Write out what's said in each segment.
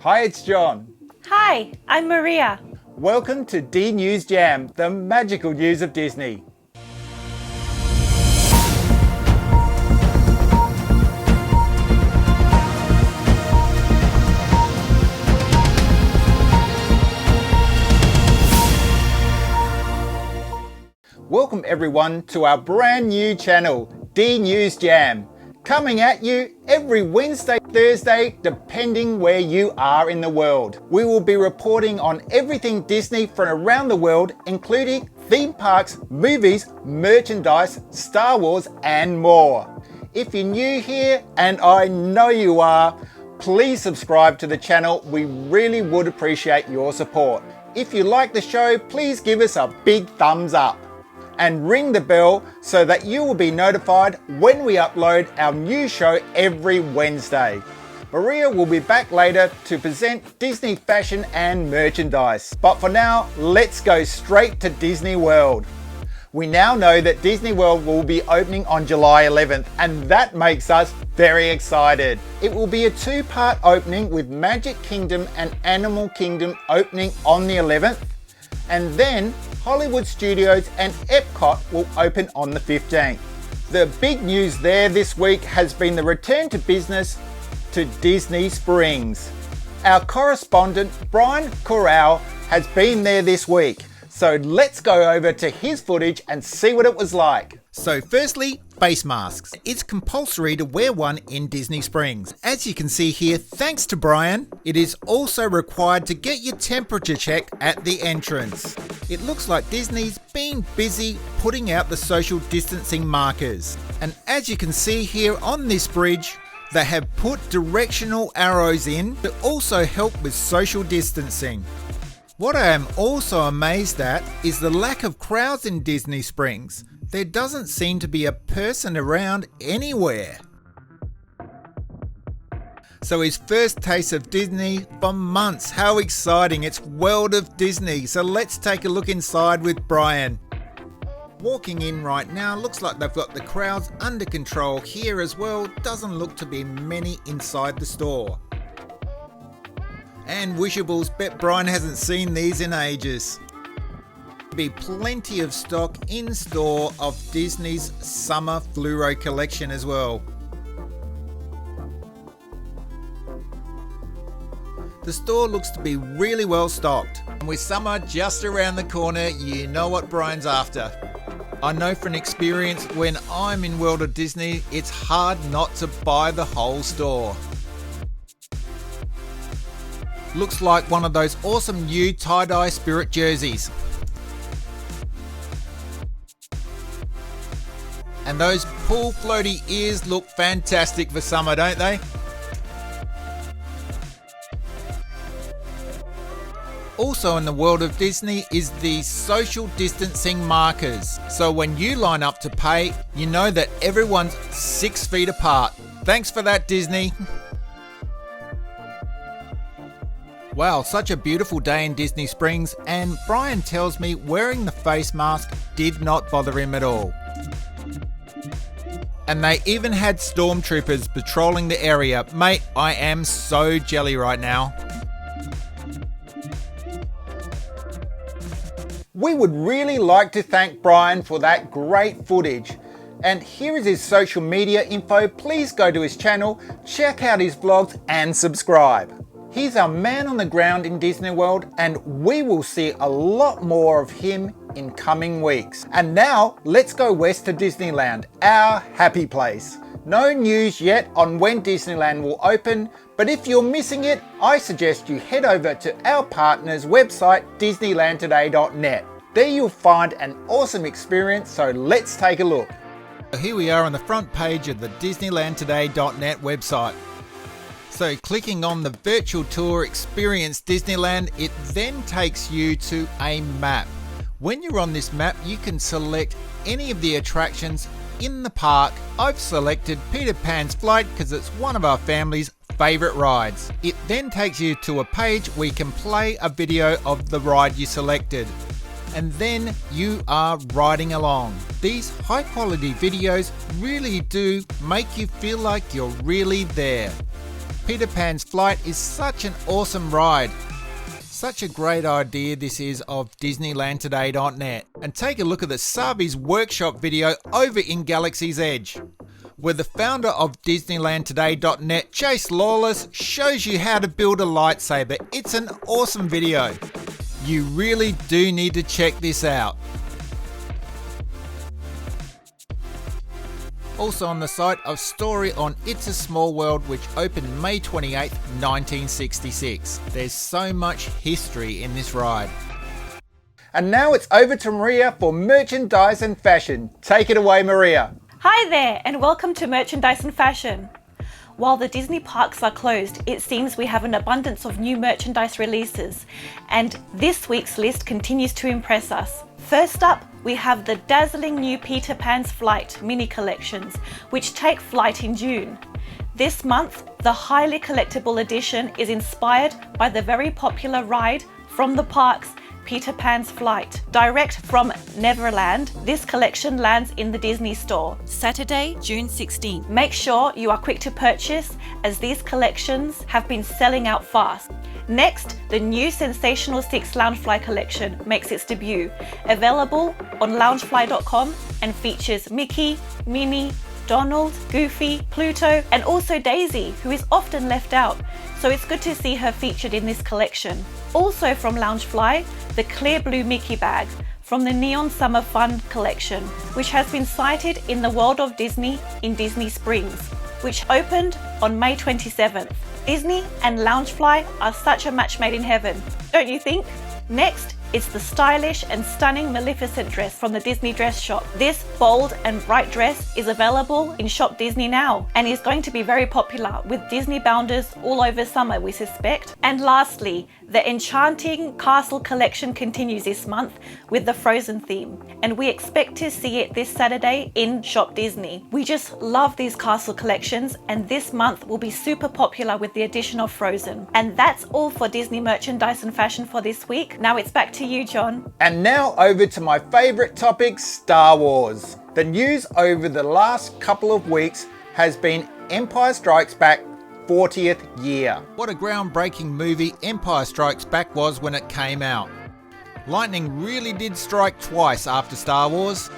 Hi, it's John. Hi, I'm Maria. Welcome to D News JaM, the magical news of Disney. Welcome everyone to our brand new channel, D News JaM, coming at you every Wednesday, Thursday, depending where you are in the world. We will be reporting on everything Disney from around the world, including theme parks, movies, merchandise, Star Wars, and more. If you're new here, and I know you are, please subscribe to the channel. We really would appreciate your support. If you like the show, please give us a big thumbs up. And ring the bell so that you will be notified when we upload our new show every Wednesday. Maria will be back later to present Disney fashion and merchandise. But for now, let's go straight to Disney World. We now know that Disney World will be opening on July 11th, and that makes us very excited. It will be a two-part opening with Magic Kingdom and Animal Kingdom opening on the 11th, and then Hollywood Studios and Epcot will open on the 15th. The big news there this week has been the return to business to Disney Springs. Our correspondent Brian Corral has been there this week, so let's go over to his footage and see what it was like. So firstly, face masks. It's compulsory to wear one in Disney Springs. As you can see here, thanks to Brian, it is also required to get your temperature checked at the entrance. It looks like Disney's been busy putting out the social distancing markers. And as you can see here on this bridge, they have put directional arrows in to also help with social distancing. What I am also amazed at is the lack of crowds in Disney Springs. There doesn't seem to be a person around anywhere. So his first taste of Disney for months. How exciting, it's World of Disney. So let's take a look inside with Brian. Walking in right now, looks like they've got the crowds under control here as well. Doesn't look to be many inside the store. And Wishables, bet Brian hasn't seen these in ages. Be plenty of stock in store of Disney's summer fluoro collection as well. The store looks to be really well stocked, and with summer just around the corner, you know what Brian's after. I know from experience when I'm in World of Disney, it's hard not to buy the whole store. Looks like one of those awesome new tie-dye Spirit jerseys. And those pool floaty ears look fantastic for summer, don't they? Also in the World of Disney is the social distancing markers. So when you line up to pay, you know that everyone's 6 feet apart. Thanks for that, Disney. Wow, such a beautiful day in Disney Springs, and Brian tells me wearing the face mask did not bother him at all. And they even had stormtroopers patrolling the area. Mate, I am so jelly right now. We would really like to thank Brian for that great footage. And here is his social media info. Please go to his channel, check out his vlogs and subscribe. He's our man on the ground in Disney World, and we will see a lot more of him in coming weeks. And now let's go west to Disneyland, our happy place. No news yet on when Disneyland will open, but if you're missing it, I suggest you head over to our partner's website, disneylandtoday.net. There you'll find an awesome experience, so let's take a look. Here we are on the front page of the disneylandtoday.net website. So clicking on the virtual tour Experience Disneyland, it then takes you to a map. When you're on this map, you can select any of the attractions in the park. I've selected Peter Pan's Flight because it's one of our family's favourite rides. It then takes you to a page where you can play a video of the ride you selected. And then you are riding along. These high quality videos really do make you feel like you're really there. Peter Pan's flight is such an awesome ride. Such a great idea this is of DisneylandToday.net. And take a look at the Savi's workshop video over in Galaxy's Edge, where the founder of DisneylandToday.net, Chase Lawless, shows you how to build a lightsaber. It's an awesome video. You really do need to check this out. Also on the site, a story on It's a Small World, which opened May 28, 1966. There's so much history in this ride. And now it's over to Maria for merchandise and fashion. Take it away, Maria. Hi there, and welcome to Merchandise and Fashion. While the Disney parks are closed, it seems we have an abundance of new merchandise releases, and this week's list continues to impress us. First up, we have the dazzling new Peter Pan's Flight mini collections, which take flight in June. This month, the highly collectible edition is inspired by the very popular ride from the parks, Peter Pan's Flight. Direct from Neverland, this collection lands in the Disney Store Saturday, June 16. Make sure you are quick to purchase, as these collections have been selling out fast. Next, the new Sensational 6 Loungefly collection makes its debut, available on loungefly.com, and features Mickey, Minnie, Donald, Goofy, Pluto, and also Daisy, who is often left out, so it's good to see her featured in this collection. Also from Loungefly, the clear blue Mickey bag from the Neon Summer Fun collection, which has been sighted in the World of Disney in Disney Springs, which opened on May 27th. Disney and Loungefly are such a match made in heaven, don't you think? Next, it's the stylish and stunning Maleficent dress from the Disney Dress Shop. This bold and bright dress is available in Shop Disney now and is going to be very popular with Disney bounders all over summer, we suspect. And lastly, the enchanting castle collection continues this month with the Frozen theme, and we expect to see it this Saturday in Shop Disney. We just love these castle collections, and this month will be super popular with the addition of Frozen. And that's all for Disney merchandise and fashion for this week. Now it's back to you, John. And now over to my favourite topic, Star Wars. The news over the last couple of weeks has been Empire Strikes Back 40th year. What a groundbreaking movie Empire Strikes Back was when it came out. Lightning really did strike twice after Star Wars,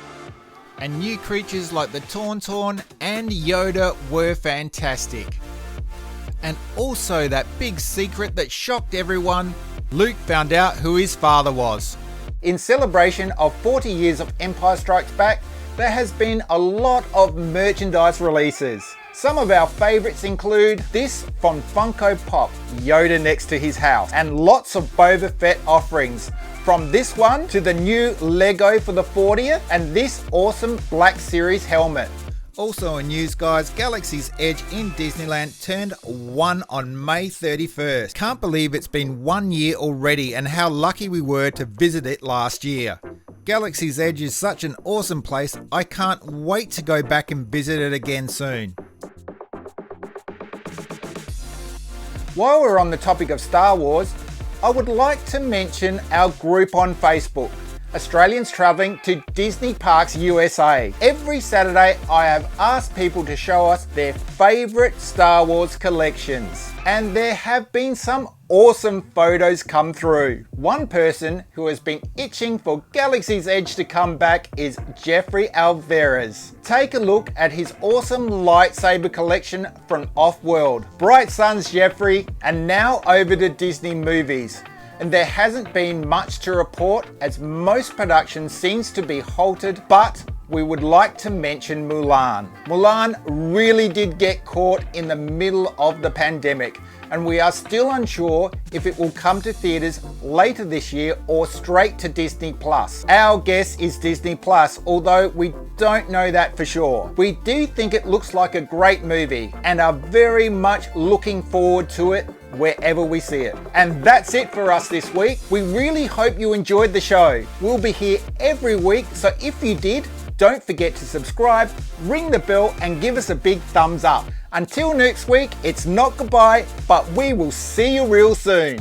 and new creatures like the Tauntaun and Yoda were fantastic. And also that big secret that shocked everyone, Luke found out who his father was. In celebration of 40 years of Empire Strikes Back, there has been a lot of merchandise releases. Some of our favourites include this from Funko Pop, Yoda next to his house, and lots of Boba Fett offerings, from this one to the new Lego for the 40th and this awesome Black Series helmet. Also in news, guys, Galaxy's Edge in Disneyland turned 1 on May 31st. Can't believe it's been 1 year already, and how lucky we were to visit it last year. Galaxy's Edge is such an awesome place, I can't wait to go back and visit it again soon. While we're on the topic of Star Wars, I would like to mention our group on Facebook, Australians Travelling to Disney Parks USA. Every Saturday I have asked people to show us their favourite Star Wars collections, and there have been some awesome photos come through. One person who has been itching for Galaxy's Edge to come back is Jeffrey Alvarez. Take a look at his awesome lightsaber collection from Off-World. Bright suns, Jeffrey, and now over to Disney movies. And there hasn't been much to report, as most production seems to be halted, but we would like to mention Mulan. Mulan really did get caught in the middle of the pandemic, and we are still unsure if it will come to theatres later this year or straight to Disney Plus. Our guess is Disney Plus, although we don't know that for sure. We do think it looks like a great movie and are very much looking forward to it wherever we see it. And that's it for us this week. We really hope you enjoyed the show. We'll be here every week, so if you did, don't forget to subscribe, ring the bell, and give us a big thumbs up. Until next week, it's not goodbye, but we will see you real soon.